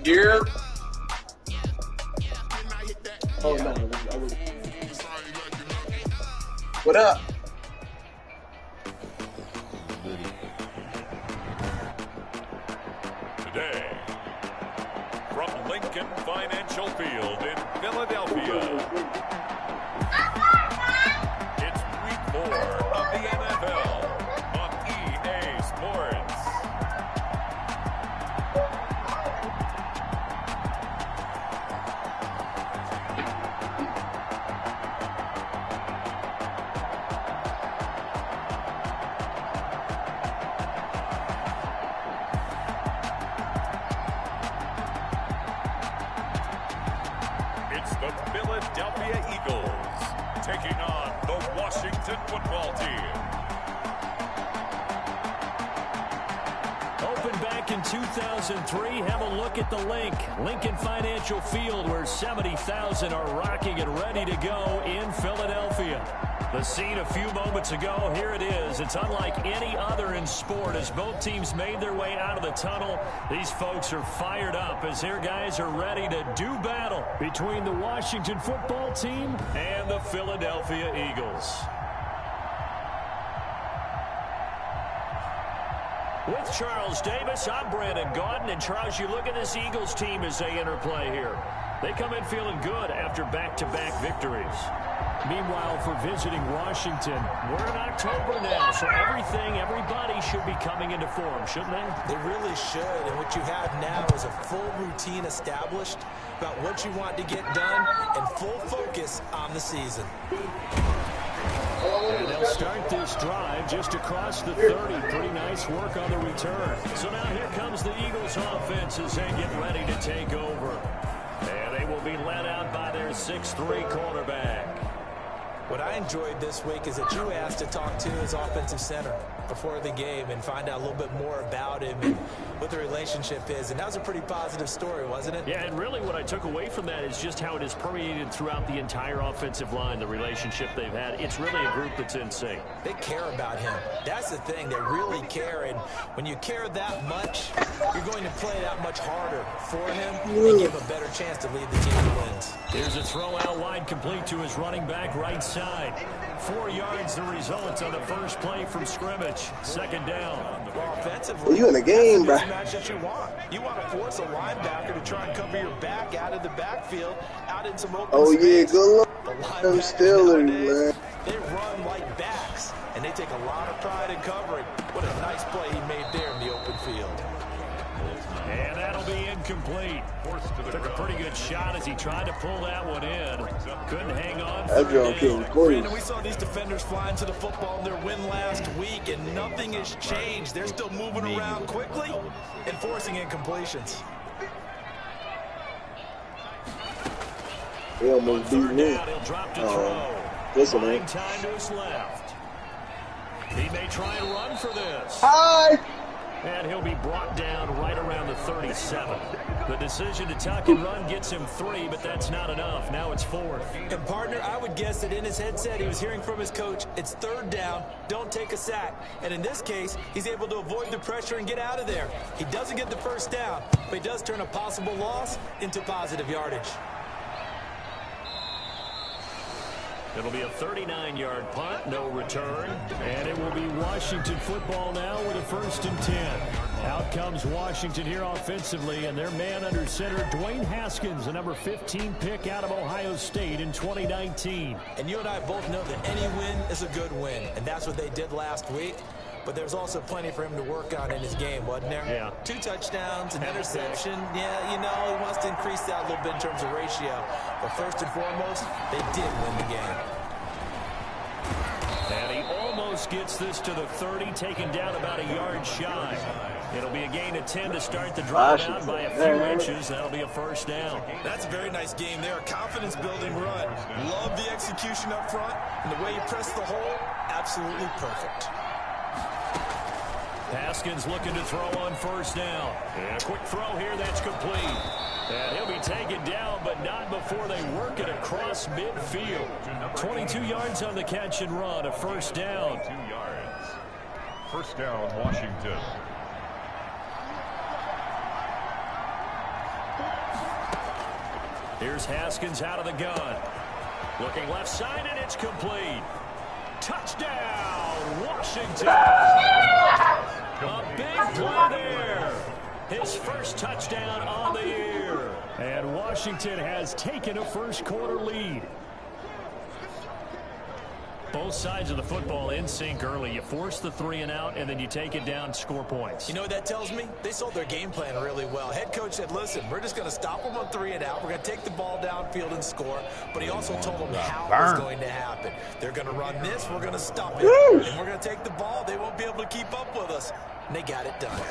Here. Oh, no. What up? Today, from Lincoln Financial Field in Philadelphia, it's week 4 of the NFL on EA Sports. It's the Philadelphia Eagles taking on the Washington football team. Opened back in 2003. Have a look at the link. Lincoln Financial Field, where 70,000 are rocking and ready to go in Philadelphia. The scene a few moments ago, here it is. It's unlike any other in sport as both teams made their way out of the tunnel. These folks are fired up as their guys are ready to do battle between the Washington football team and the Philadelphia Eagles. With Charles Davis, I'm Brandon Gaudin. And Charles, you look at this Eagles team as they interplay here. They come in feeling good after back-to-back victories. Meanwhile, for visiting Washington, we're in October now, so everybody should be coming into form, shouldn't they? They really should, and what you have now is a full routine established about what you want to get done and full focus on the season. And they'll start this drive just across the 30. Pretty nice work on the return. So now here comes the Eagles offense as they get ready to take over. And they will be led out by their 6'3" quarterback. What I enjoyed this week is that you asked to talk to his offensive center before the game and find out a little bit more about him and what the relationship is. And that was a pretty positive story, wasn't it? Yeah, and really what I took away from that is just how it is permeated throughout the entire offensive line, the relationship they've had. It's really a group that's in sync. They care about him. That's the thing. They really care. And when you care that much, you're going to play that much harder for him and give a better chance to lead the team to wins. Here's a throw out wide complete to his running back right side. 4 yards the result on the first play from scrimmage. Second down. Well, offensively, you in the game, bro. That's the match that you want. You want to force a linebacker to try and cover your back out of the backfield, out in some open space. Yeah, good luck. I'm Steelers, man. They run like backs, and they take a lot of pride in covering. What a nice play he made there in the open field. And that'll be incomplete. Took a pretty good shot as he tried to pull that one in. Couldn't hang on. Brandon, we saw these defenders flying to the football in their win last week, and nothing has changed. They're still moving around quickly and forcing incompletions. He almost beat me. He'll drop to throw. Listen, man. Time to his left. He may try and run for this. Hi. And he'll be brought down right around the 37. The decision to tuck and run gets him 3, but that's not enough. Now it's 4th. And, partner, I would guess that in his headset he was hearing from his coach, it's 3rd down, don't take a sack. And in this case, he's able to avoid the pressure and get out of there. He doesn't get the first down, but he does turn a possible loss into positive yardage. It'll be a 39-yard punt, no return. And it will be Washington football now with a 1st and 10. Out comes Washington here offensively, and their man under center, Dwayne Haskins, the number 15 pick out of Ohio State in 2019. And you and I both know that any win is a good win, and that's what they did last week. But there's also plenty for him to work on in his game, wasn't there? Yeah. 2 touchdowns, an interception. Yeah, you know, he wants to increase that a little bit in terms of ratio. But first and foremost, they did win the game. And he almost gets this to the 30, taken down about a yard shy. It'll be a gain of 10 to start the drive out by a few inches. That'll be a 1st down. That's a very nice game there. Confidence-building run. Love the execution up front. And the way you press the hole, absolutely perfect. Haskins looking to throw on 1st down. And a quick throw here, that's complete. And he'll be taken down, but not before they work it across midfield. 22 yards on the catch and run, a 1st down. 2 yards. 1st down, Washington. Here's Haskins out of the gun. Looking left side, and it's complete. Touchdown, Washington. A big play there. His first touchdown on the year. And Washington has taken a first quarter lead. Both sides of the football in sync early. You force the 3 and out, and then you take it down, score points. You know what that tells me? They sold their game plan really well. Head coach said, listen, we're just going to stop them on 3 and out. We're going to take the ball downfield and score. But he also told them how it was going to happen. They're going to run this. We're going to stop it. And we're going to take the ball. They won't be able to keep up with us. And they got it done.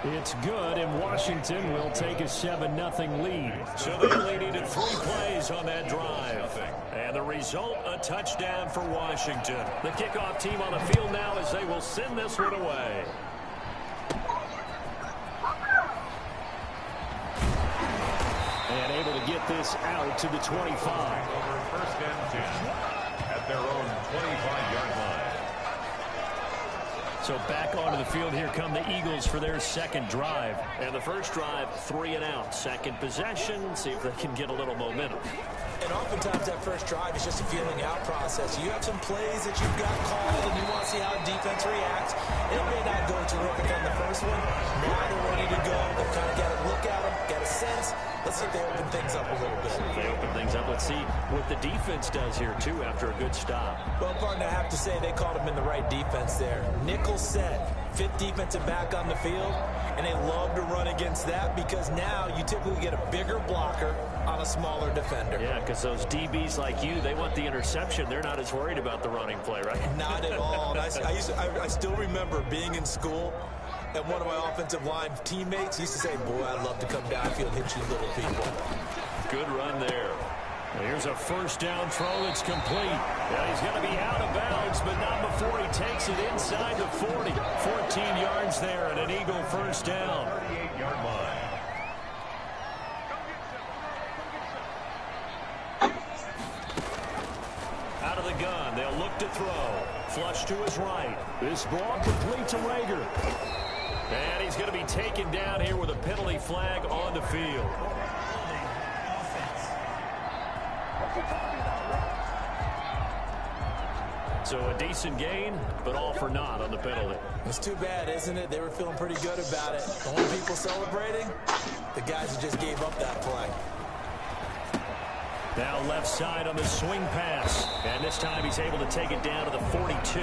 It's good, and Washington will take a 7-0 lead. So they only needed 3 plays on that drive. And the result, a touchdown for Washington. The kickoff team on the field now as they will send this one away. And able to get this out to the 25. Over first and 10 at their own 25-yard line. So back onto the field, here come the Eagles for their second drive. And the first drive, 3 and out. Second possession, see if they can get a little momentum. And oftentimes that first drive is just a feeling out process. You have some plays that you've got called, and you want to see how the defense reacts. It may not go terrific on the first one. Now they're ready to go. They've kind of got to look at them, got a sense. Let's see if they open things up a little bit. If they open things up, let's see what the defense does here, too, after a good stop. Well, partner, I have to say they called him in the right defense there. Nickel set, 5th defensive back on the field, and they love to run against that because now you typically get a bigger blocker on a smaller defender. Yeah, because those DBs like you, they want the interception. They're not as worried about the running play, right? Not at all. And I still remember being in school, and one of my offensive line teammates used to say, boy, I'd love to come downfield and hit you little people. Good run there. Here's a first down throw that's complete. Yeah, he's going to be out of bounds, but not before he takes it inside the 40. 14 yards there and an Eagle first down. 38-yard line. Out of the gun, they'll look to throw. Flush to his right. This ball complete to Rager. And he's going to be taken down here with a penalty flag on the field. So a decent gain, but all for naught on the penalty. It's too bad, isn't it? They were feeling pretty good about it. The only people celebrating, the guys who just gave up that play. Now left side on the swing pass. And this time he's able to take it down to the 42.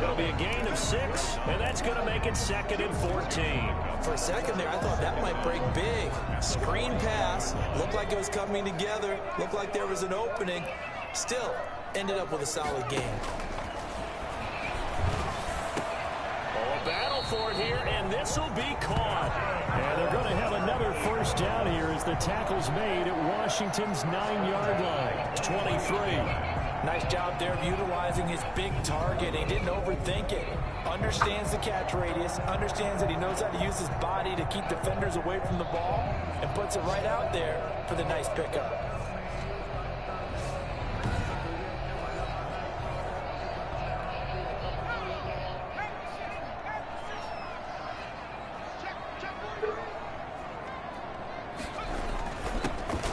It'll be a gain of 6, and that's going to make it 2nd and 14. For a second there, I thought that might break big. Screen pass. Looked like it was coming together. Looked like there was an opening. Still, ended up with a solid game. Oh, a battle for it here, and this will be caught. And they're going to have another first down here as the tackle's made at Washington's 9-yard line. 23. Nice job there of utilizing his big target. He didn't overthink it. Understands the catch radius. Understands that he knows how to use his body to keep defenders away from the ball. And puts it right out there for the nice pickup.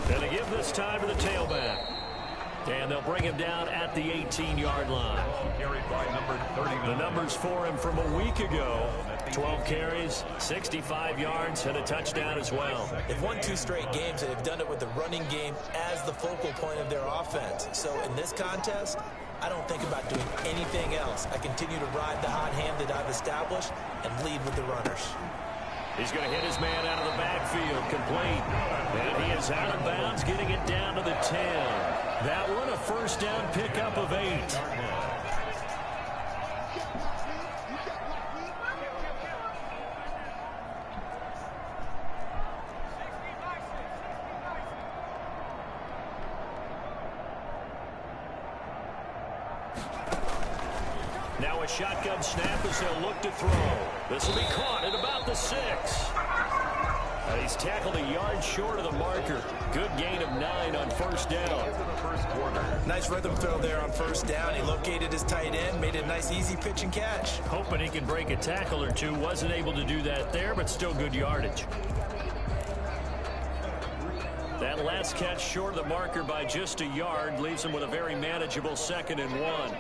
And they give this time to the tailback. And they'll bring him down at the 18-yard line. Carried by number 39. The numbers for him from a week ago. 12 carries, 65 yards, and a touchdown as well. They've won 2 straight games, and they've done it with the running game as the focal point of their offense. So in this contest, I don't think about doing anything else. I continue to ride the hot hand that I've established and lead with the runners. He's going to hit his man out of the backfield, complete. And he is out of bounds, getting it down to the 10. That one, a first down pickup of 8. Now a shotgun snap as they'll look to throw. This will be caught at about the 6. He's tackled a yard short of the marker. Good gain of 9 on first down. Nice rhythm throw there on first down. He located his tight end, made it a nice easy pitch and catch. Hoping he can break a tackle or two. Wasn't able to do that there, but still good yardage. That last catch short of the marker by just a yard leaves him with a very manageable 2nd and 1.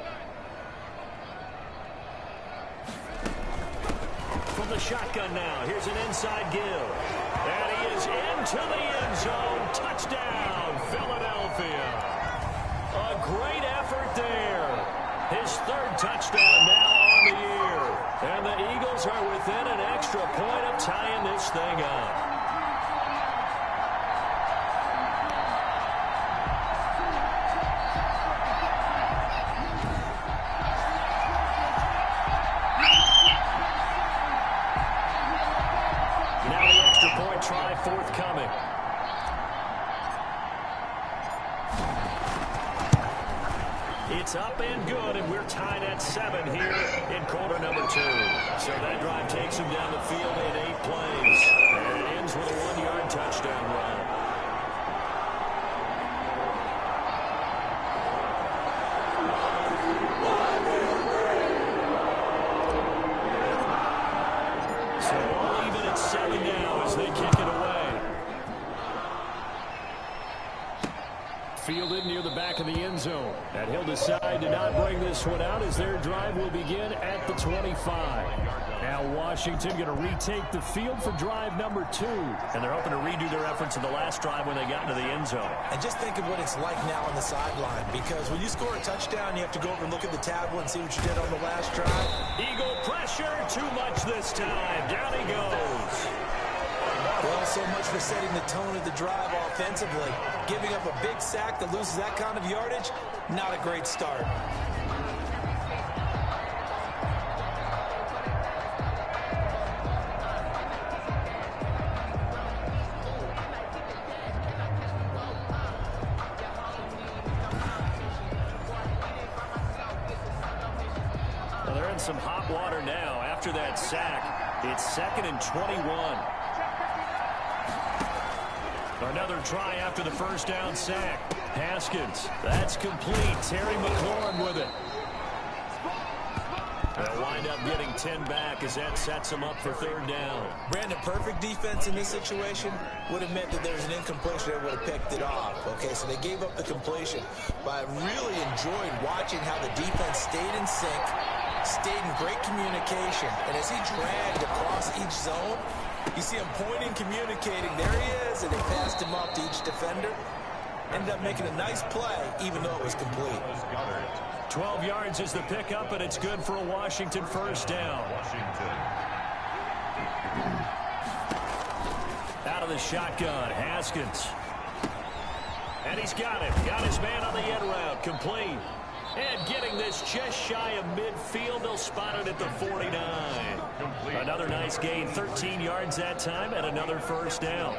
From the shotgun now, here's an inside give. And he is into the end zone. Touchdown, Philadelphia. A great effort there. His 3rd touchdown now on the year. And the Eagles are within an extra point of tying this thing up. Try forthcoming. It's up and good, and we're tied at 7 here in quarter number 2. So that drive takes him down the field in 8 plays. And it ends with a 1-yard touchdown run. So all even at 7 now as they kick it away. Fielded near the back of the end zone. And he'll decide to not bring this one out as their drive will begin at the 25. Now Washington going to retake the field for drive number 2. And they're hoping to redo their efforts in the last drive when they got into the end zone. And just think of what it's like now on the sideline, because when you score a touchdown, you have to go over and look at the tablet and see what you did on the last drive. Eagle pressure, too much this time. Down he goes. Well, so much for setting the tone of the drive offensively. Giving up a big sack that loses that kind of yardage, not a great start. Well, they're in some hot water now. After that sack, it's 2nd and 21. Another try after the first down sack. Haskins, that's complete. Terry McLaurin with it. They'll wind up getting 10 back as that sets them up for 3rd down. Brandon, perfect defense in this situation would have meant that there's an incompletion that would have picked it off. Okay, so they gave up the completion. But I really enjoyed watching how the defense stayed in sync, stayed in great communication. And as he dragged across each zone, you see him pointing, communicating. There he is, and they passed him off to each defender. Ended up making a nice play, even though it was complete. 12 yards is the pickup, and it's good for a Washington first down. Out of the shotgun, Haskins. And he's got it. Got his man on the end route, complete. And getting this just shy of midfield, they'll spot it at the 49. Another nice gain, 13 yards that time, and another first down.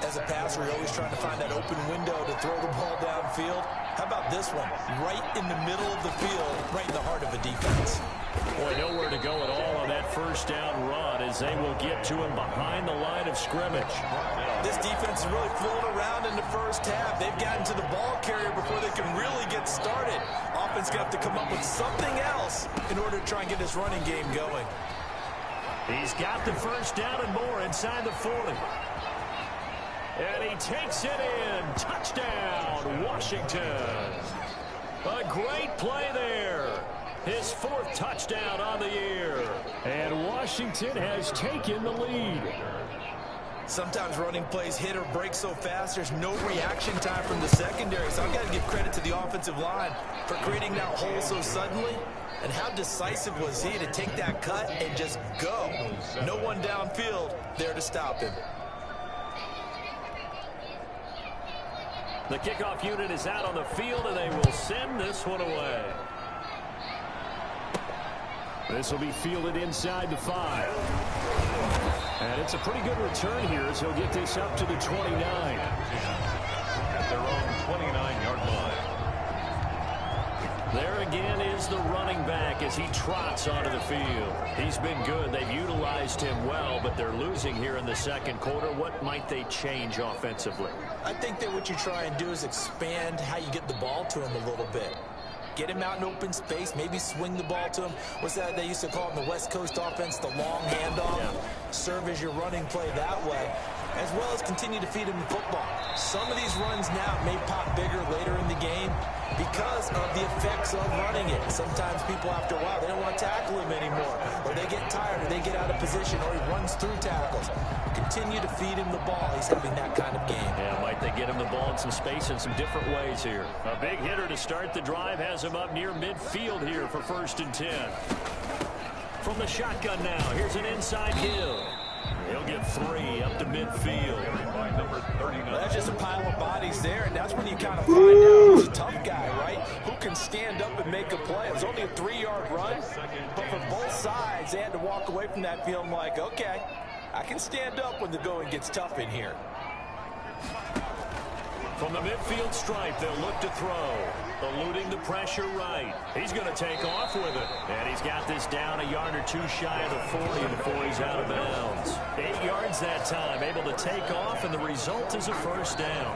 As a passer, you're always trying to find that open window to throw the ball downfield. How about this one? Right in the middle of the field, right in the heart of the defense. Boy, nowhere to go at all on that first down run as they will get to him behind the line of scrimmage. This defense is really fooling around in the first half. They've gotten to the ball carrier before they can really get started. Offense got to come up with something else in order to try and get this running game going. He's got the first down and more inside the 40. And he takes it in. Touchdown, Washington. A great play there. His 4th touchdown on the year. And Washington has taken the lead. Sometimes running plays hit or break so fast, there's no reaction time from the secondary. So I've got to give credit to the offensive line for creating that hole so suddenly. And how decisive was he to take that cut and just go? No one downfield there to stop him. The kickoff unit is out on the field, and they will send this one away. This will be fielded inside the 5. And it's a pretty good return here as he'll get this up to the 29. At their own 29-yard line. There again is the running back as he trots onto the field. He's been good. They've utilized him well, but they're losing here in the second quarter. What might they change offensively? I think that what you try and do is expand how you get the ball to him a little bit. Get him out in open space, maybe swing the ball to him. What's that they used to call in the West Coast offense, the long handoff? Yeah. Serve as your running play that way, as well as continue to feed him the football. Some of these runs now may pop bigger later in the game because of the effects of running it. Sometimes people, after a while, they don't want to tackle him anymore, or they get tired, or they get out of position, or he runs through tackles. Continue to feed him the ball. He's having that kind of game. Yeah, might they get him the ball in some space in some different ways here. A big hitter to start the drive has him up near midfield here for 1st and 10. From the shotgun now, here's an inside Hill. He'll get 3 up to midfield. Well, that's just a pile of bodies there, and that's when you kind of find out who's a tough guy, right? Who can stand up and make a play. It was only a 3-yard run, but for both sides, they had to walk away from that feeling like, okay, I can stand up when the going gets tough in here. From the midfield stripe, they'll look to throw. Eluding the pressure right. He's going to take off with it. And he's got this down a yard or 2 shy of the 40 before he's out of bounds. 8 yards that time, able to take off, and the result is a 1st down.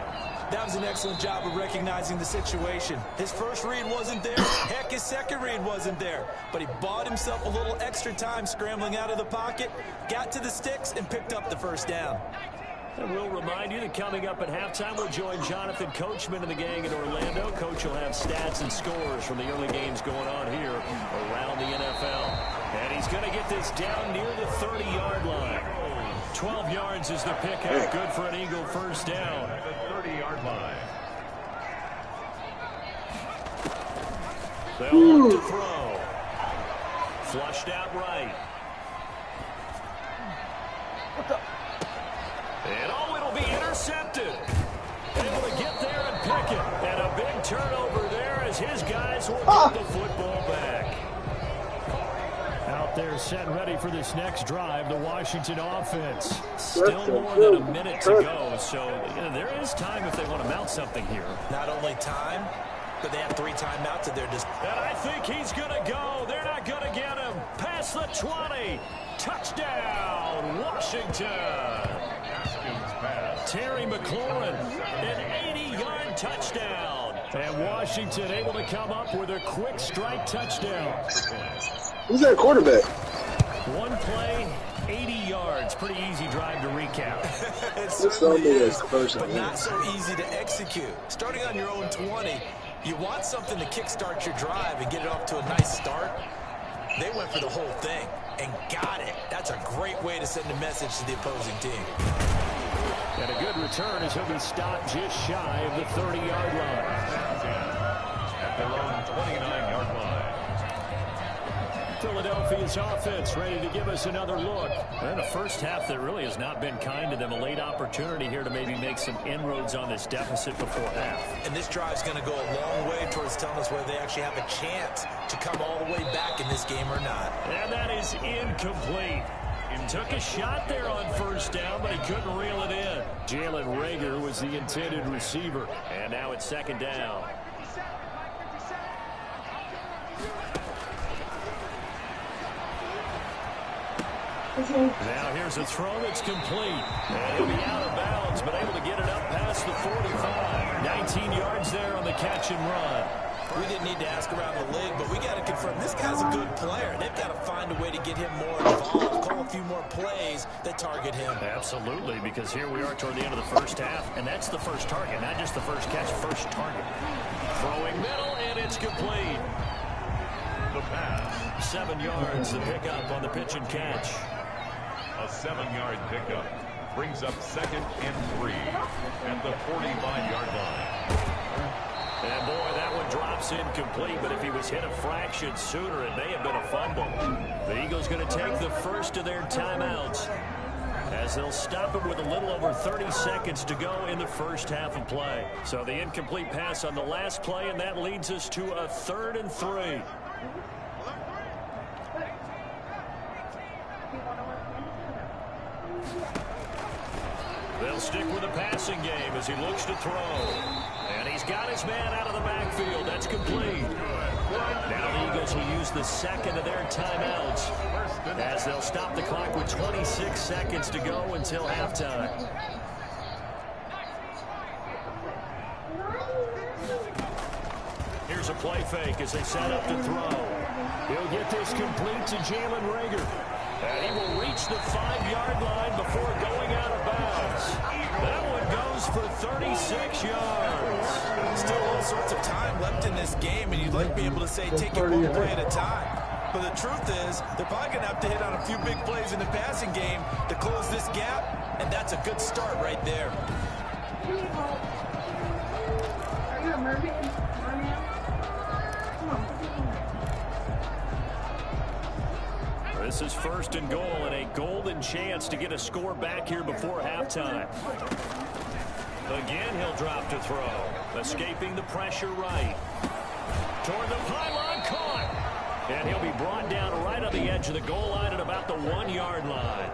That was an excellent job of recognizing the situation. His first read wasn't there. Heck, his second read wasn't there. But he bought himself a little extra time scrambling out of the pocket, got to the sticks, and picked up the 1st down. And we'll remind you that coming up at halftime, we'll join Jonathan Coachman and the gang in Orlando. Coach will have stats and scores from the early games going on here around the NFL. And he's going to get this down near the 30-yard line. 12 yards is the pickup. Good for an Eagle 1st down. At the 30-yard line. They'll look to throw. Flushed out right. And it'll be intercepted. Able to get there and pick it. And a big turnover there as his guys will get the football back. Out there set ready for this next drive, the Washington offense. Still more than a minute to go, so there is time if they want to mount something here. Not only time, but they have 3 timeouts at their disposal. And I think he's going to go. They're not going to get him. Past the 20. Touchdown, Washington. Terry McLaurin, an 80-yard touchdown. And Washington able to come up with a quick strike touchdown. Who's that quarterback? One play, 80 yards. Pretty easy drive to recap. It certainly is, but yeah. not so easy to execute. Starting on your own 20, you want something to kickstart your drive and get it off to a nice start. They went for the whole thing and got it. That's a great way to send a message to the opposing team. And a good return as he'll be stopped just shy of the 30-yard line. At their own 29-yard line. Philadelphia's offense ready to give us another look. And a first half that really has not been kind to them. A late opportunity here to maybe make some inroads on this deficit before half. And this drive's going to go a long way towards telling us whether they actually have a chance to come all the way back in this game or not. And that is incomplete. Took a shot there on 1st down, but he couldn't reel it in. Jalen Reagor was the intended receiver. And now it's 2nd down. Now here's a throw that's complete. And he'll be out of bounds, but able to get it up past the 45. 19 yards there on the catch and run. We didn't need to ask around the league, but we got to confirm this guy's a good player. They've got to find a way to get him more involved, call a few more plays that target him. Absolutely, because here we are toward the end of the first half, and that's the first target, not just the first catch, first target. Throwing middle, and it's complete. The pass. 7 yards, the pickup on the pitch and catch. A 7-yard pickup brings up 2nd and 3 at the 45-yard line. And boy, that one drops incomplete, but if he was hit a fraction sooner, it may have been a fumble. The Eagles going to take the first of their timeouts as they'll stop it with a little over 30 seconds to go in the first half of play. So the incomplete pass on the last play, and that leads us to a 3rd and 3. They'll stick with the passing game as he looks to throw. And he's got his man out of the backfield. That's complete. Now the Eagles will use the 2nd of their timeouts as they'll stop the clock with 26 seconds to go until halftime. Here's a play fake as they set up to throw. He'll get this complete to Jalen Reagor. And he will reach the 5-yard line before going out of bounds. That one goes for 36 yards. Still all sorts of time left in this game, and you'd like to be able to say take it one play at a time. But the truth is, they're probably going to have to hit on a few big plays in the passing game to close this gap, and that's a good start right there. Are you a mermaid? This is 1st and goal and a golden chance to get a score back here before halftime. Again, he'll drop to throw. Escaping the pressure right. Toward the pylon, caught. And he'll be brought down right on the edge of the goal line at about the 1-yard line.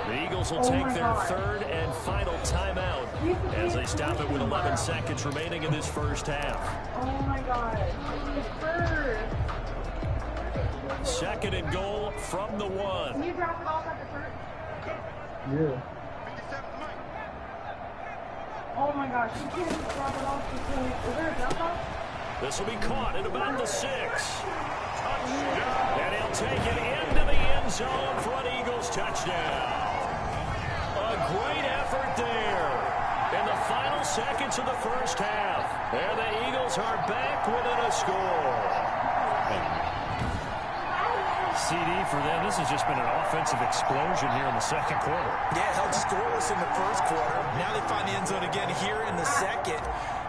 The Eagles will take their 3rd and final timeout as they stop it with 11 seconds remaining in this first half. Oh my God. It's first. 2nd and goal from the 1. Can you drop it off at the first? Yeah. Oh my gosh, you can't just drop it off. Is there a drop off? This will be caught at about the 6. And he'll take it into the end zone for an Eagles touchdown. A great effort there in the final seconds of the first half. And the Eagles are back within a score. CD for them. This has just been an offensive explosion here in the second quarter. Yeah, held scoreless in the first quarter. Now they find the end zone again here in the second.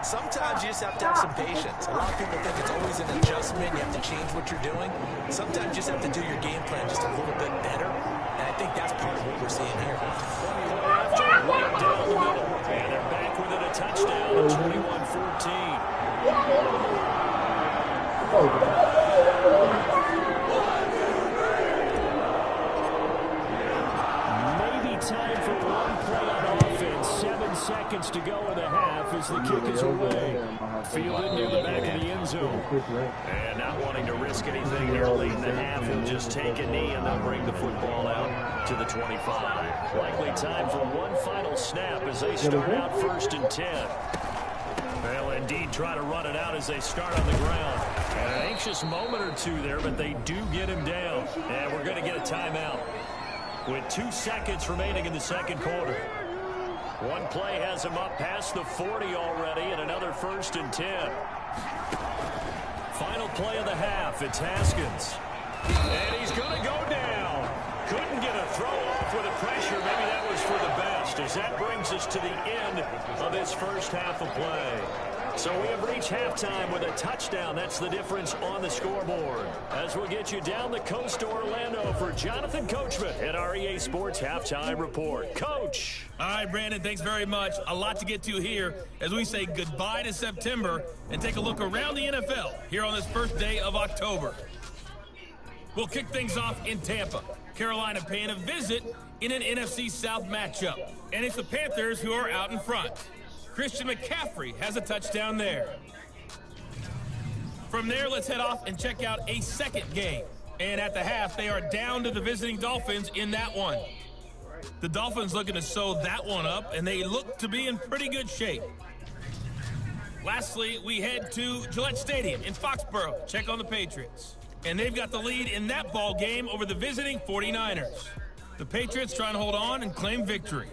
Sometimes you just have to have some patience. A lot of people think it's always an adjustment. You have to change what you're doing. Sometimes you just have to do your game plan just a little bit better. And I think that's part of what we're seeing here. After right down the middle. And they're back within a touchdown at 21-14. Time for one play on offense. 7 seconds to go in the half as the kick is away. Fielded near the back of the end zone. And not wanting to risk anything early in the half, he'll just take a knee and they'll bring the football out to the 25. Likely time for one final snap as they start out 1st and 10. They'll indeed try to run it out as they start on the ground. And an anxious moment or two there, but they do get him down. And we're going to get a timeout with 2 seconds remaining in the second quarter. One play has him up past the 40 already, and another 1st and 10. Final play of the half. It's Haskins. And he's going to go down. Couldn't get a throw off with the pressure. Maybe that was for the best, as that brings us to the end of this first half of play. So we have reached halftime with a touchdown. That's the difference on the scoreboard. As we'll get you down the coast to Orlando for Jonathan Coachman at our EA Sports Halftime Report. Coach. All right, Brandon, thanks very much. A lot to get to here as we say goodbye to September and take a look around the NFL here on this first day of October. We'll kick things off in Tampa. Carolina paying a visit in an NFC South matchup. And it's the Panthers who are out in front. Christian McCaffrey has a touchdown there. From there, let's head off and check out a second game. And at the half, they are down to the visiting Dolphins in that one. The Dolphins looking to sew that one up, and they look to be in pretty good shape. Lastly, we head to Gillette Stadium in Foxborough. Check on the Patriots. And they've got the lead in that ball game over the visiting 49ers. The Patriots trying to hold on and claim victory.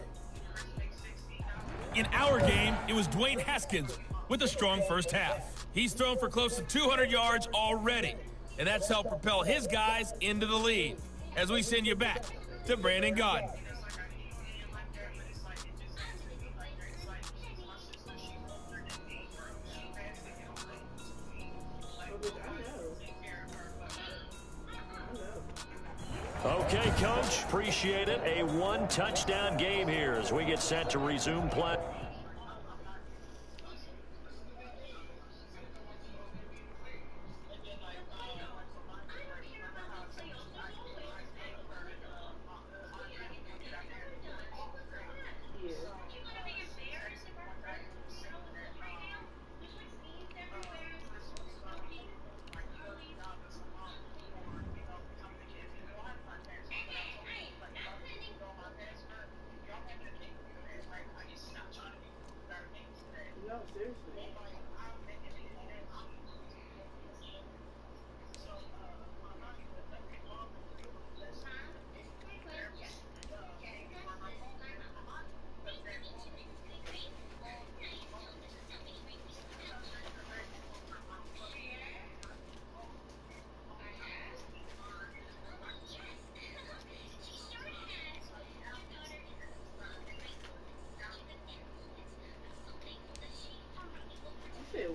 In our game, it was Dwayne Haskins with a strong first half. He's thrown for close to 200 yards already, and that's helped propel his guys into the lead. As we send you back to Brandon Gaudin. Okay, Coach, appreciate it. A one-touchdown game here as we get set to resume play.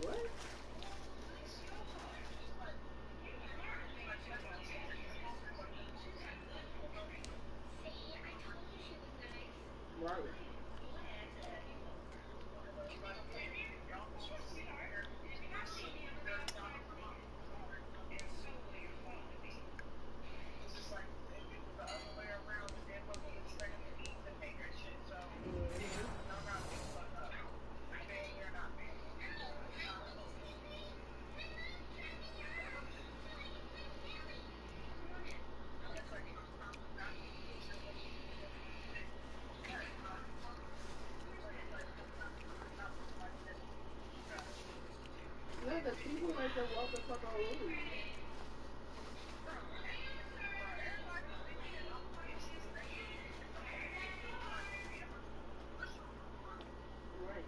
what? Right. Yeah, the people like to walk the fuck all over you. Right.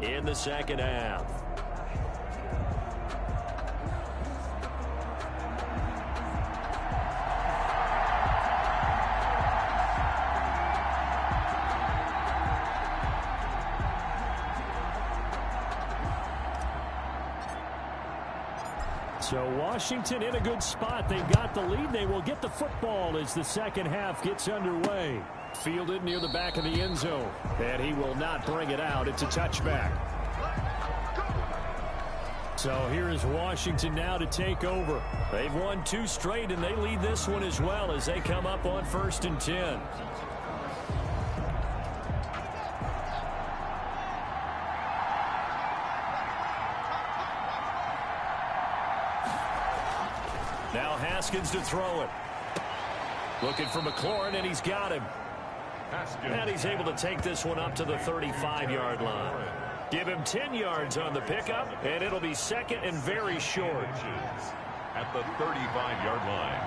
in the second half. So Washington in a good spot. They've got the lead. They will get the football as the second half gets underway. Fielded near the back of the end zone. And he will not bring it out. It's a touchback. So here is Washington now to take over. They've won 2 straight, and they lead this one as well as they come up on 1st and 10. Now Haskins to throw it. Looking for McLaurin, and he's got him. And he's able to take this one up to the 35-yard line. Give him 10 yards on the pickup, and it'll be second and very short. At the 35-yard line.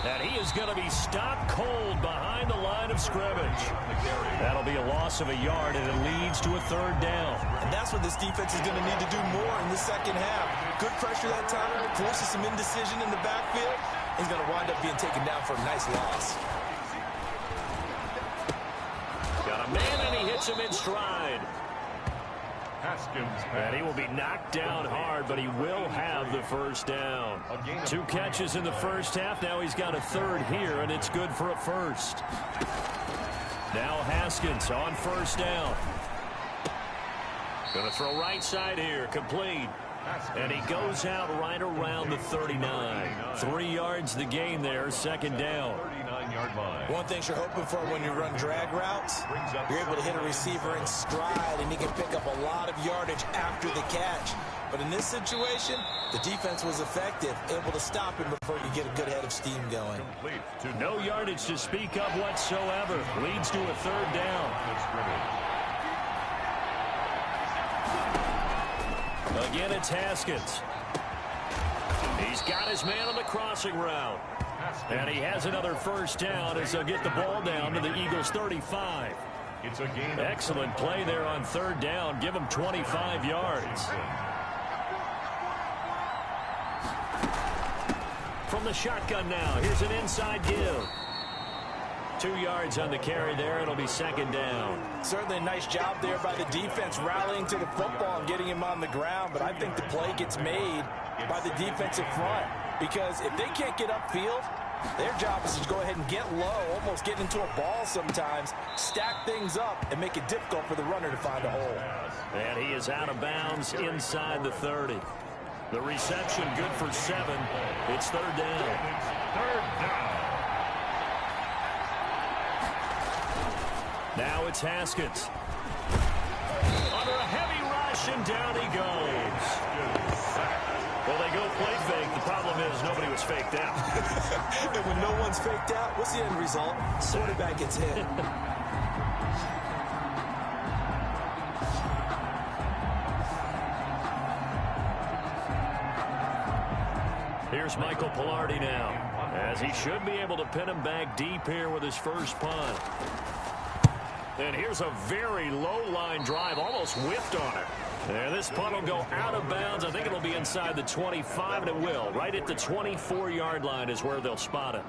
And he is going to be stopped cold behind the line of scrimmage. That'll be a loss of a yard, and it leads to a 3rd down. And that's what this defense is going to need to do more in the second half. Good pressure that time, forces some indecision in the backfield. He's going to wind up being taken down for a nice loss. Got a man, and he hits him in stride. Haskins. And he will be knocked down hard, but he will have the 1st down. 2 catches in the first half. Now he's got a 3rd here, and it's good for a 1st. Now Haskins on 1st down. Going to throw right side here, complete. And he goes out right around the 39. 3 yards the gain there, 2nd down. 39-yard line. One thing you're hoping for when you run drag routes, you're able to hit a receiver in stride, and he can pick up a lot of yardage after the catch. But in this situation, the defense was effective, able to stop him before you get a good head of steam going. No yardage to speak of whatsoever. Leads to a 3rd down. Again, it's Haskins. He's got his man on the crossing route. And he has another 1st down as they'll get the ball down to the Eagles' 35. It's a gain. Excellent play there on 3rd down. Give him 25 yards. From the shotgun now, here's an inside give. 2 yards on the carry there. It'll be 2nd down. Certainly a nice job there by the defense rallying to the football and getting him on the ground. But I think the play gets made by the defensive front. Because if they can't get upfield, their job is to go ahead and get low, almost get into a ball sometimes, stack things up, and make it difficult for the runner to find a hole. And he is out of bounds inside the 30. The reception good for 7. It's 3rd down. 3rd down. Now it's Haskins. Under a heavy rush, and down he goes. Well, they go play fake. The problem is nobody was faked out. And when no one's faked out, what's the end result? Quarterback gets hit. Here's Michael Pilardi now, as he should be able to pin him back deep here with his 1st punt. And here's a very low-line drive, almost whipped on it. And this punt will go out of bounds. I think it'll be inside the 25, and it will. Right at the 24-yard line is where they'll spot it.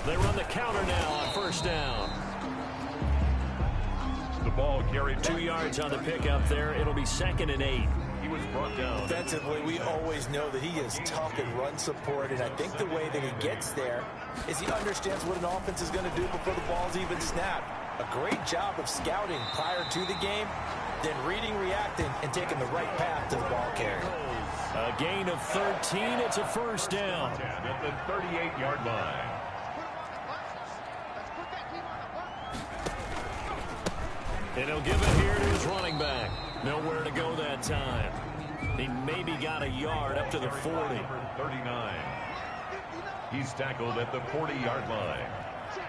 They run the counter now on 1st down. The ball carried 2 yards on the pickup there. It'll be 2nd and 8. He was brought down. Defensively, we always know that he is tough in run support, and I think the way that he gets there is he understands what an offense is going to do before the ball's even snapped. A great job of scouting prior to the game, then reading, reacting, and taking the right path to the ball carrier. A gain of 13. It's a 1st down. At the 38-yard line. And he'll give it here to his running back. Nowhere to go that time. He maybe got a yard up to the 40. 39. He's tackled at the 40-yard line.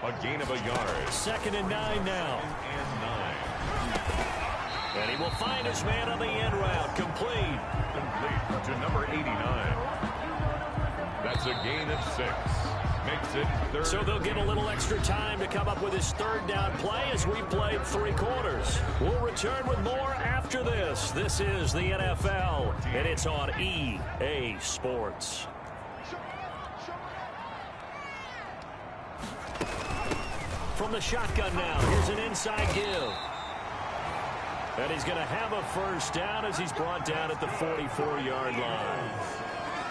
A gain of a yard. 2nd and 9 now. And he will find his man on the end route. Complete. Complete to number 89. That's a gain of 6. Makes it third. So they'll get a little extra time to come up with his third down play as we played 3 quarters. We'll return with more after this. This is the NFL, and it's on EA Sports. From the shotgun now, here's an inside give. And he's going to have a first down as he's brought down at the 44-yard line.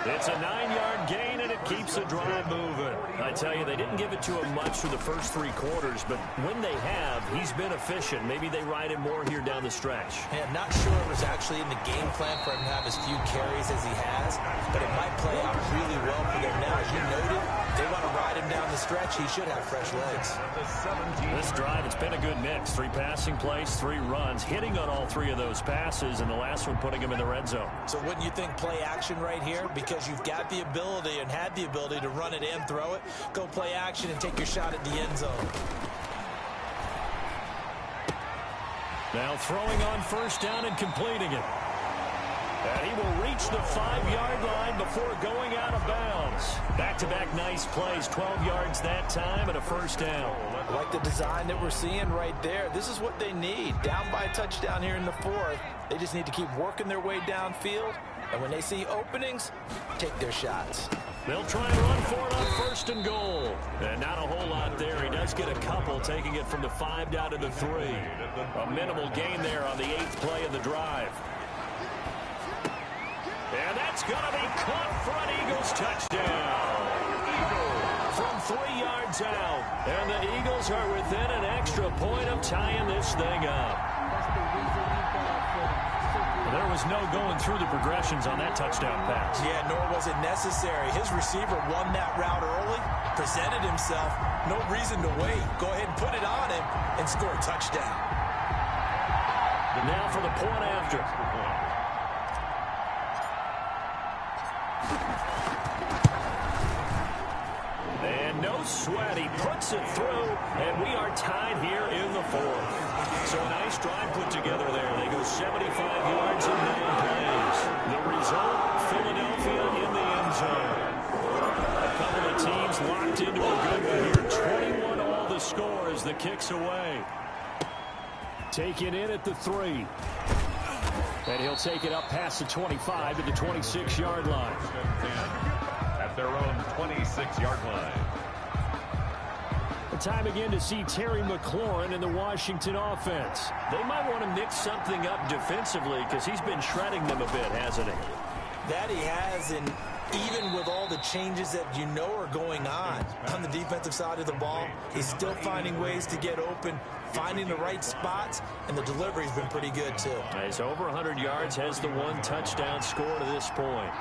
It's a 9-yard gain, and it keeps the drive moving. I tell you, they didn't give it to him much for the first 3 quarters, but when they have, he's been efficient. Maybe they ride him more here down the stretch. Yeah, I'm not sure it was actually in the game plan for him to have as few carries as he has, but it might play out really well for them now. As you noted, they want to ride him down the stretch. He should have fresh legs. This drive, it's been a good mix. 3 passing plays, 3 runs, hitting on all 3 of those passes, and the last one putting him in the red zone. So wouldn't you think play action right here? Because you've got the ability and had the ability to run it and throw it. Go play action and take your shot at the end zone. Now throwing on first down and completing it. And he will reach the 5-yard line before going out of bounds. Back-to-back nice plays, 12 yards that time and a first down. I like the design that we're seeing right there. This is what they need. Down by a touchdown here in the 4th. They just need to keep working their way downfield. And when they see openings, take their shots. They'll try and run for it on first and goal. And not a whole lot there. He does get a couple, taking it from the 5 down to the 3. A minimal gain there on the 8th play of the drive. And that's going to be caught for an Eagles touchdown. From 3 yards out. And the Eagles are within an extra point of tying this thing up. There was no going through the progressions on that touchdown pass. Yeah, nor was it necessary. His receiver won that route early, presented himself, no reason to wait. Go ahead and put it on him and score a touchdown. Now for the point after. And no sweat. He puts it through, and we are tied here in the 4th. So a nice drive put together there. They go 75 yards in 9 plays. The result, Philadelphia in the end zone. A couple of teams locked into a good one here. 21 all the score as the kick's away. Taken in at the 3. And he'll take it up past the 25 to the 26-yard line. At their own 26-yard line. Time again to see Terry McLaurin in the Washington offense. They might want to mix something up defensively because he's been shredding them a bit, hasn't he? That he has, and even with all the changes that you know are going on the defensive side of the ball, he's still finding ways to get open, finding the right spots, and the delivery's been pretty good too. He's over 100 yards, has the 1 touchdown score to this point.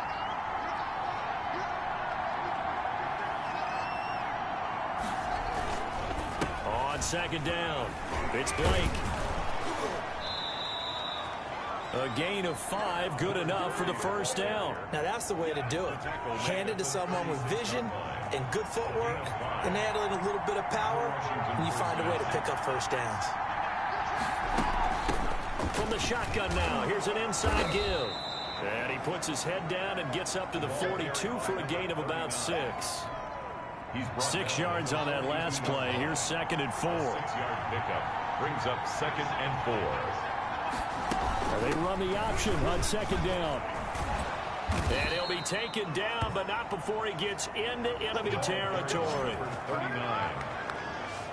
On second down, it's Blake. A gain of 5, good enough for the first down. Now that's the way to do it. Hand it to someone with vision and good footwork, and add in a little bit of power, and you find a way to pick up first downs. From the shotgun now, here's an inside give. And he puts his head down and gets up to the 42 for a gain of about 6. 6 yards on that last play. Here's 2nd and 4. 6-yard pickup brings up 2nd and 4. They run the option on 2nd down. And he'll be taken down, but not before he gets into enemy territory. 39.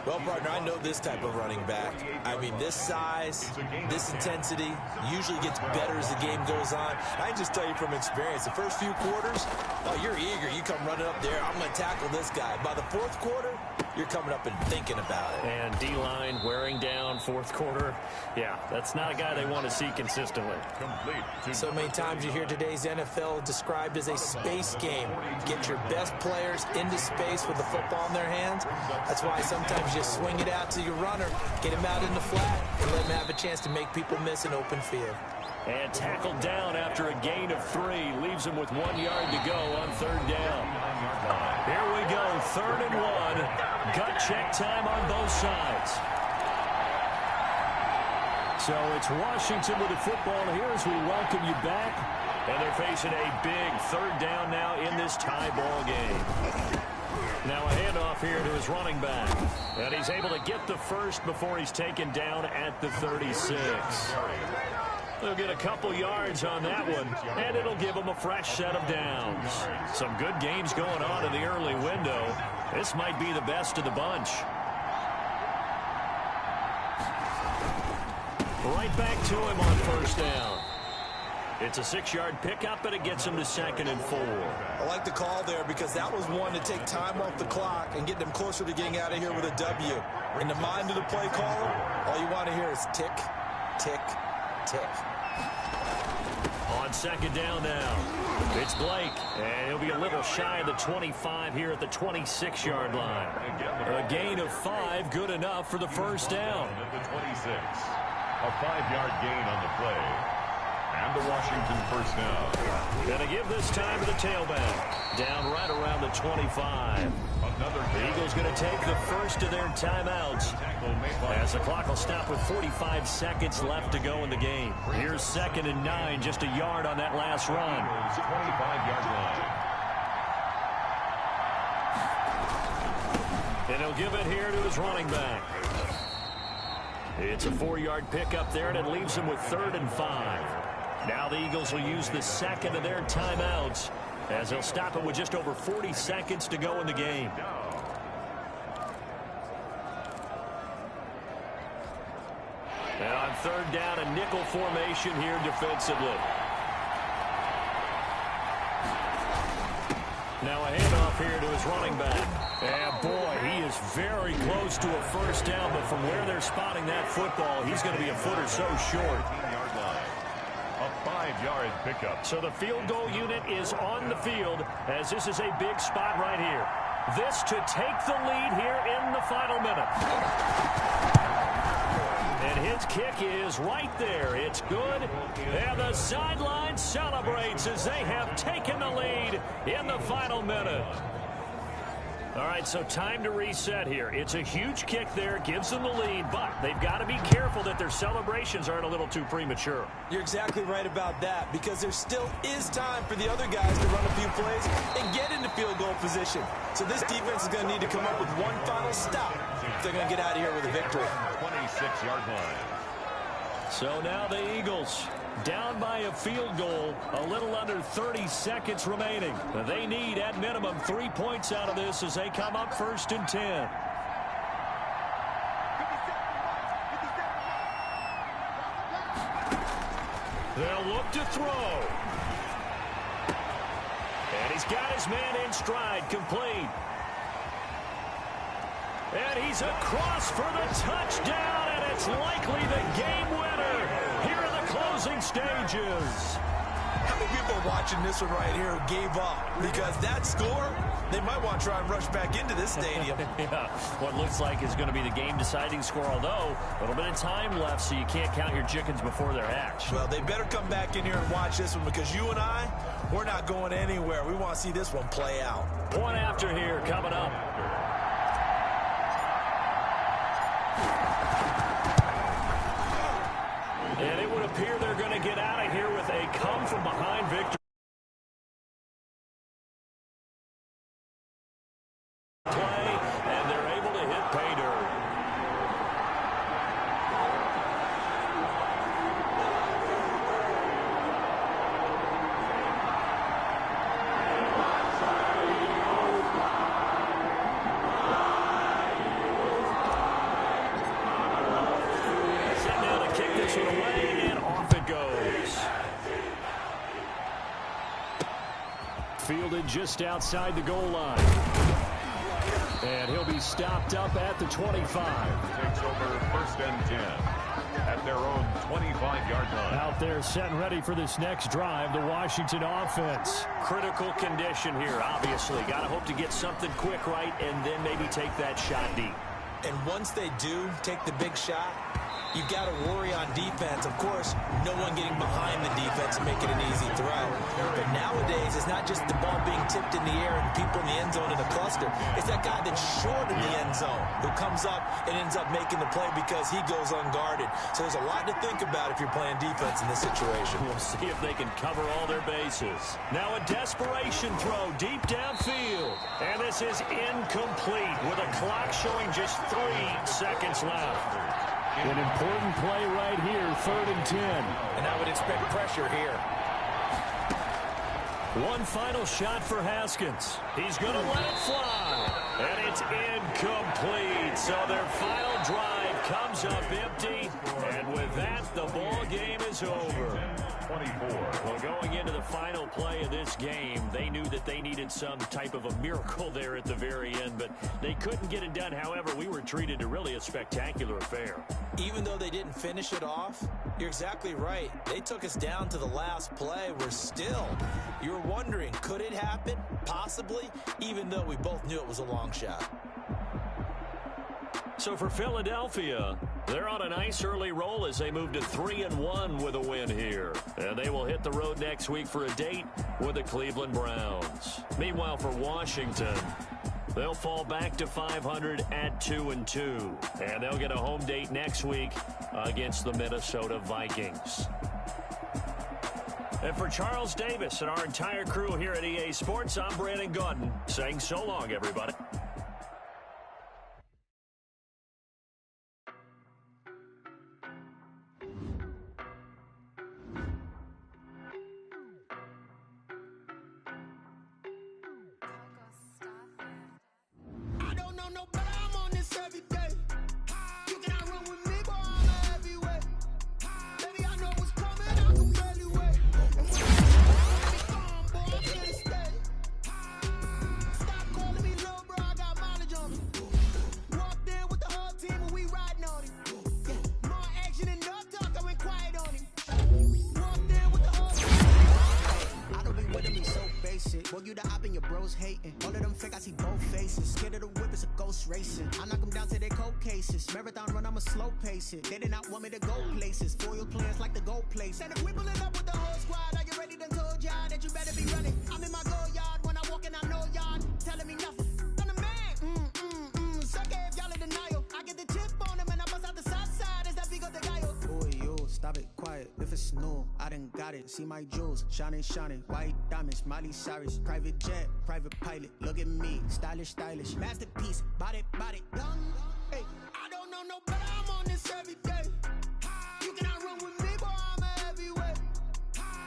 Well, partner, I know this type of running back. I mean, this size, this intensity usually gets better as the game goes on. I can just tell you from experience, the first few quarters, oh, you're eager. You come running up there, I'm going to tackle this guy. By the 4th quarter, you're coming up and thinking about it. And D-line wearing down 4th quarter. Yeah, that's not a guy they want to see consistently. Complete. So many times you hear today's NFL described as a space game. Get your best players into space with the football in their hands. That's why sometimes you swing it out to your runner, get him out in the flat, and let him have a chance to make people miss an open field. And tackled down after a gain of 3. Leaves him with 1 yard to go on 3rd down. Here we go, 3rd and 1. Gut check time on both sides. So it's Washington with the football here as we welcome you back. And they're facing a big third down now in this tie ball game. Now a handoff here to his running back. And he's able to get the first before he's taken down at the 36. They'll get a couple yards on that one, and it'll give them a fresh set of downs. Some good games going on in the early window. This might be the best of the bunch. Right back to him on first down. It's a 6-yard pickup, and it gets him to 2nd and 4. I like the call there because that was one to take time off the clock and get them closer to getting out of here with a W. In the mind of the play caller, all you want to hear is tick, tick, tick. On 2nd down now, it's Blake, and he'll be a little shy of the 25 here at the 26-yard line. A gain of 5, good enough for the first down. At the 26, a 5-yard gain on the play. And the Washington first down. Gonna give this time to the tailback. Down right around the 25. The Eagles gonna take the first of their timeouts, as the clock will stop with 45 seconds left to go in the game. Here's 2nd and 9, just a yard on that last run. 25-yard line. And he'll give it here to his running back. It's a 4-yard pickup there, and it leaves him with 3rd and 5. Now the Eagles will use the second of their timeouts, as they'll stop it with just over 40 seconds to go in the game. And on 3rd down, a nickel formation here defensively. Now a handoff here to his running back. And boy, he is very close to a first down, but from where they're spotting that football, he's going to be a foot or so short. A 5-yard pickup. So the field goal unit is on the field, as this is a big spot right here. This to take the lead here in the final minute. And his kick is right there. It's good. And the sideline celebrates as they have taken the lead in the final minute. All right, so time to reset here. It's a huge kick there, gives them the lead, but they've got to be careful that their celebrations aren't a little too premature. You're exactly right about that, because there still is time for the other guys to run a few plays and get into field goal position. So this defense is going to need to come up with one final stop if they're going to get out of here with a victory. 26-yard line. So now the Eagles down by a field goal, a little under 30 seconds remaining. They need, at minimum, 3 points out of this as they come up 1st and 10. They'll look to throw. And he's got his man in stride, complete. And he's across for the touchdown, and it's likely the game winner here in the closing stages. How many people are watching this one right here who gave up? Because that score, they might want to try and rush back into this stadium. Yeah, what looks like is going to be the game-deciding score, although a little bit of time left, so you can't count your chickens before they're hatched. Well, they better come back in here and watch this one, because you and I, we're not going anywhere. We want to see this one play out. One after here coming up. And it would appear they're going to get out of here with a come-from-behind victory. Play, and they're able to hit pay dirt. Fielded just outside the goal line. And he'll be stopped up at the 25. Takes over 1st and 10 at their own 25-yard line. Out there set and ready for this next drive, the Washington offense. Critical condition here, obviously. Got to hope to get something quick right and then maybe take that shot deep. And once they do take the big shot, you've got to worry on defense. Of course, no one getting behind the defense and making an easy throw. But nowadays, it's not just the ball being tipped in the air and people in the end zone in a cluster. It's that guy that's short in the end end zone, who comes up and ends up making the play because he goes unguarded. So there's a lot to think about if you're playing defense in this situation. We'll see if they can cover all their bases. Now a desperation throw deep downfield. And this is incomplete with a clock showing just 3 seconds left. An important play right here, 3rd and 10. And I would expect pressure here. One final shot for Haskins. He's going to let it fly. And it's incomplete. So their final drive comes up empty. And with that, the ball game is over. 24. Well, going into the final play of this game, they knew that they needed some type of a miracle there at the very end, but they couldn't get it done. However, we were treated to really a spectacular affair. Even though they didn't finish it off, you're exactly right. They took us down to the last play. We're still, you're wondering, could it happen? Possibly, even though we both knew it was a long shot. So for Philadelphia, they're on a nice early roll as they move to 3-1 with a win here. And they will hit the road next week for a date with the Cleveland Browns. Meanwhile, for Washington, they'll fall back to 500 at 2-2. And they'll get a home date next week against the Minnesota Vikings. And for Charles Davis and our entire crew here at EA Sports, I'm Brandon Gaudin saying so long, everybody. They did not want me to go places. Foil plans like the gold place. And if we pulling up with the whole squad, are you ready? Done told y'all that you better be running. I'm in my go yard when I walk in, I know y'all telling me nothing. I'm the man. Suck it if y'all in denial. I get the chip on them and I bust out the south side. Is that big of the guy? Boy, yo, stop it, quiet. If it's new, I done got it. See my jewels, shining, shining. White diamonds, Miley Cyrus. Private jet, private pilot. Look at me, stylish, stylish. Masterpiece, body, young. Hey, I don't know no better. I'm on this every day. You cannot run with me, boy, I'm a heavyweight.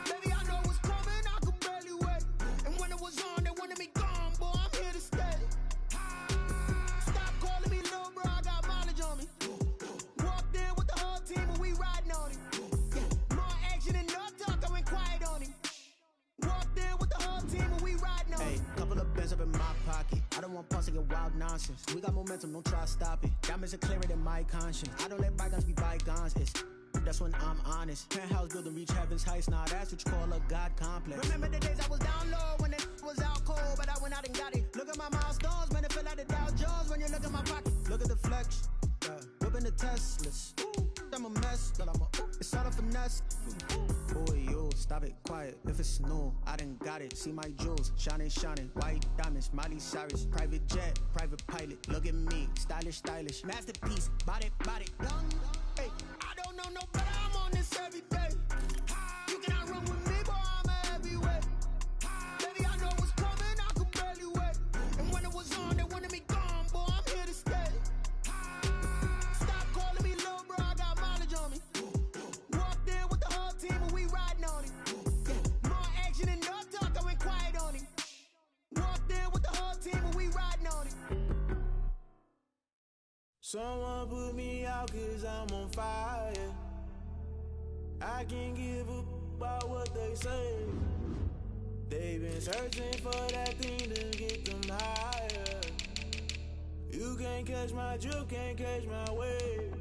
Baby, I know what's coming, I could barely wait. And when it was on, they wanted me gone, boy, I'm here to stay. Stop calling me little bro, I got mileage on me. Walked in with the whole team and we riding on him. More action and no talk, I went quiet on him. Walked in with the whole team and we riding on him. Hey, couple of bands up in my pocket. I don't want pulse to get wild nonsense. We got momentum, don't try to stop it. Diamonds are clearer than my conscience. I don't let bygones be bygones. That's when I'm honest. Penthouse building reach heaven's heights. Now that's what you call a God complex. Remember the days I was down low when it was out cold, but I went out and got it. Look at my milestones, man, it feel like the Dow Jones when you look at my pocket. Look at the flex, whipping the Teslas. I'm a mess, but it's all a finesse. Boy, yo, stop it, quiet. If it's new, I done got it. See my jewels, shining, shining. White diamonds, Miley Cyrus. Private jet, private pilot. Look at me, stylish, stylish. Masterpiece, body, young. Hey, I don't know no better. I'm on this every day. You cannot run with me, boy, I'm a heavyweight. Baby, I know what's coming, I could barely wait. And when it was on, they wanted me gone, boy, I'm here to stay. Stop calling me little bro, I got mileage on me. Walked in with the whole team and we riding on him. More action and no talk, I went quiet on him. Walked in with the whole team and we riding on him. Someone put me out cause I'm on fire. I can't give up about what they say. They've been searching for that thing to get them higher. You can't catch my drift, can't catch my wave.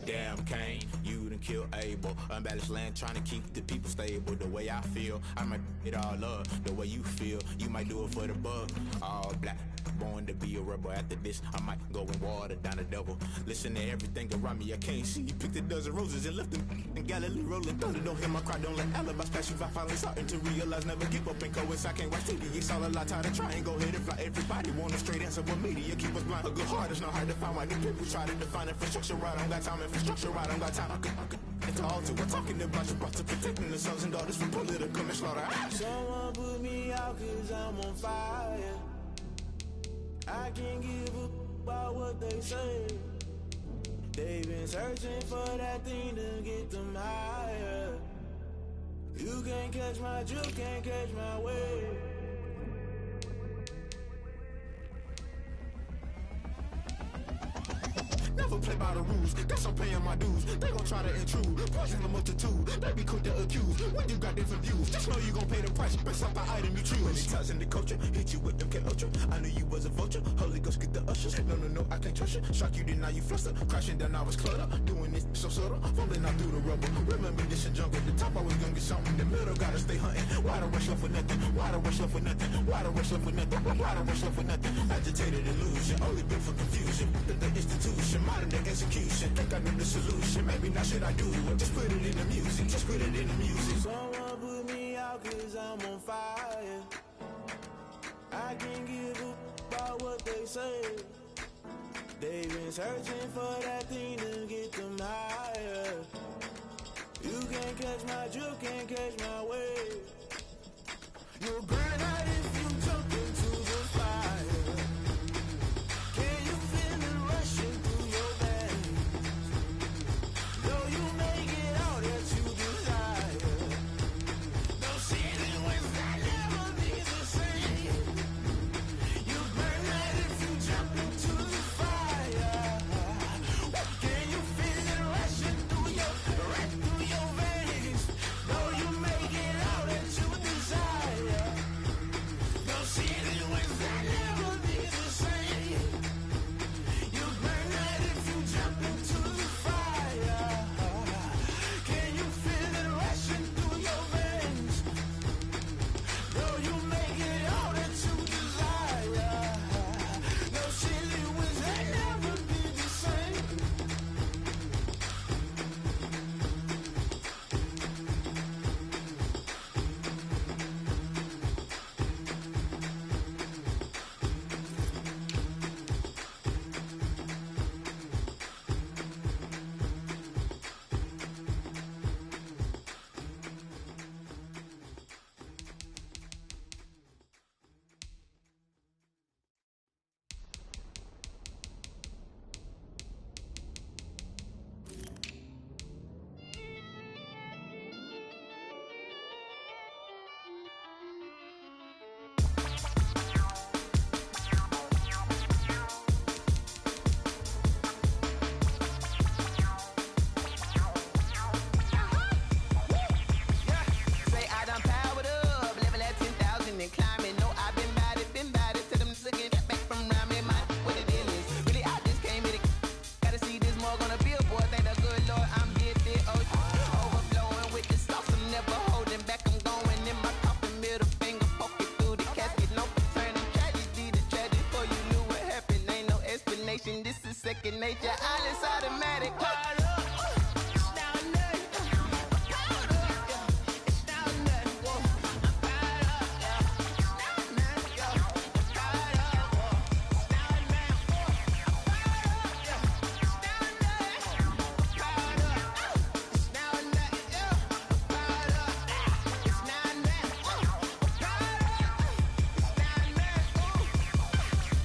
Damn, Kane, you done killed Abel. Unbalanced land trying to keep the people stable. The way I feel, I might it all up. The way you feel, you might do it for the bug. All black, born to be a rebel. After this, I might go and water down the devil. Listen to everything around me, I can't see. Picked a dozen roses and left them in Galilee rolling thunder. Don't hear my cry, don't let alibis pass you. I finally starting to realize, never give up and coincide. Can't watch TV, it's all a lot. Tired of trying, go ahead and fly. Everybody want a straight answer, but media keep us blind. A good heart is not hard to find. Why do people try to define infrastructure right? I don't got time, infrastructure right, I don't got time. It's all to we're talking about you brought to protecting the sons and daughters from political manslaughter. Someone put me out cause I'm on fire. I can't give up about what they say. They've been searching for that thing to get them higher. You can't catch my drift, can't catch my wave. Never play by the rules, guess I'm paying my dues. They gon' try to intrude, poison the multitude. They be quick to accuse, when you got different views. Just know you gon' pay the price, based off the item you choose. Many times in the culture, hit you with them K-Ultra. I knew you was a vulture, Holy Ghost get the ushers. No, I can't trust you. Shock you, then now you fluster. Crashing down, I was cluttered. Doing this so subtle, fumbling out through the rubble. Remember this in jungle, the top I was gonna get something. The middle gotta stay hunting. Why the rush left for nothing? Why the rush left for nothing? Why the rush left for nothing? Why the rush left for nothing? Agitated illusion, only built for confusion. The institution, modern day execution. Think I knew the solution, maybe now should I do it? Just put it in the music, just put it in the music. Someone put me out cause I'm on fire. I can't give up about what they say. They've been searching for that thing to get them higher. You can't catch my drift, can't catch my wave. You'll burn out if you jump into the fire. Can you feel it rushing through your veins? Though you may get all that you desire. No ceiling was that never be the same. You burn out if you jump into the fire. Can you feel it rushing through your veins? Though you may get all that you desire. No ceiling was that never be the same. You burn out if you jump into the fire. Can you feel it rushing through your veins? Though you may get all that you desire. No ceiling was that never be the same. Say I done powered up, level at 10,000 and climbing. No, I've been bad it to them looking back from around me. My what it is. Really, I just came here to gotta see this more gonna be a boy. Thank the good Lord, I'm gifted. Overflowing with the sauce. I'm never holding back. I'm going in my coffin, middle finger poking through the casket. No turning tragedy to tragic. Before you knew what happened, ain't no explanation. This is second nature. All is automatic.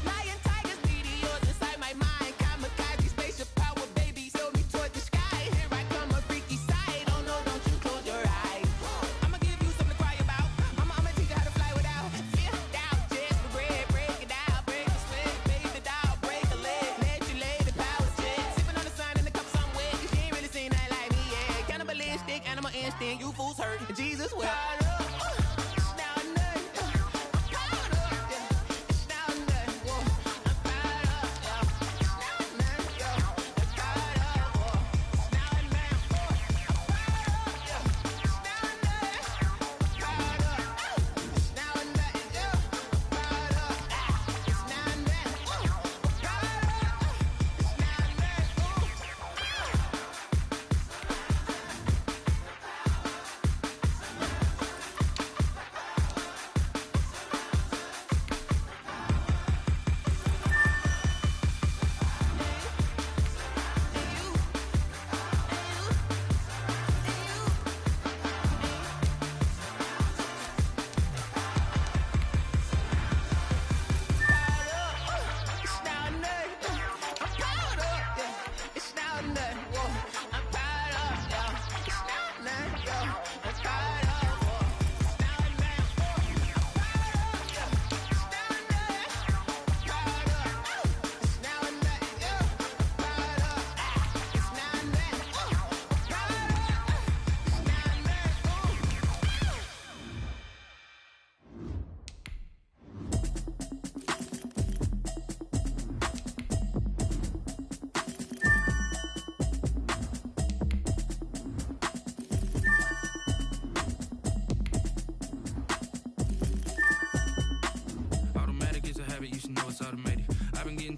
Lion, tigers, meteors inside my mind. Kamikaze, spaceship power, baby. Sell me toy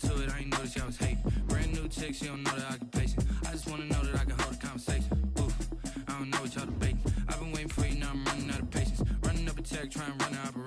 into it, I ain't noticed y'all was hating. Brand new chick, she don't know the occupation. I just wanna know that I can hold a conversation. Oof, I don't know what y'all debating. I've been waiting for you, now I'm running out of patience. Running up a check, trying to run out of